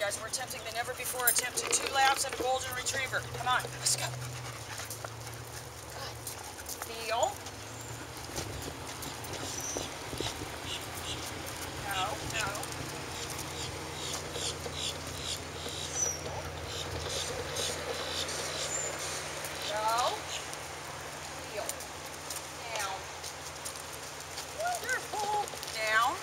guys. We're attempting the never-before attempted 2 laps and a golden retriever. Come on, let's go. Good. Kneel. No, no. No. Kneel. Down. Wonderful. Down.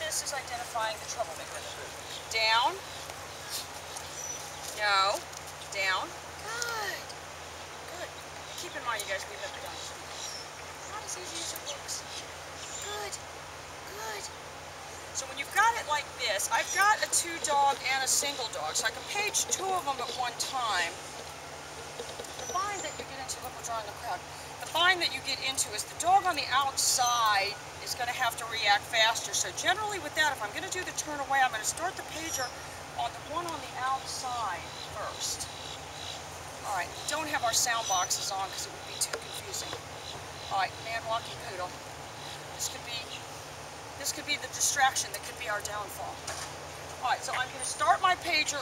This is identifying the troublemaker in the group. Down. No. Down. Good. Good. Keep in mind, you guys, we've never done this. Not as easy as it looks. Good. Good. So when you've got it like this, I've got a 2-dog and a single dog, so I can page 2 of them at one time. The bind that you get into, look, we're drawing the crowd. The bind that you get into is the dog on the outside is going to have to react faster. So generally with that, if I'm going to do the turn away, I'm going to start the pager on the one on the outside first. All right, we don't have our sound boxes on because it would be too confusing. All right, man walking poodle. This could be the distraction that could be our downfall. All right, so I'm going to start my pager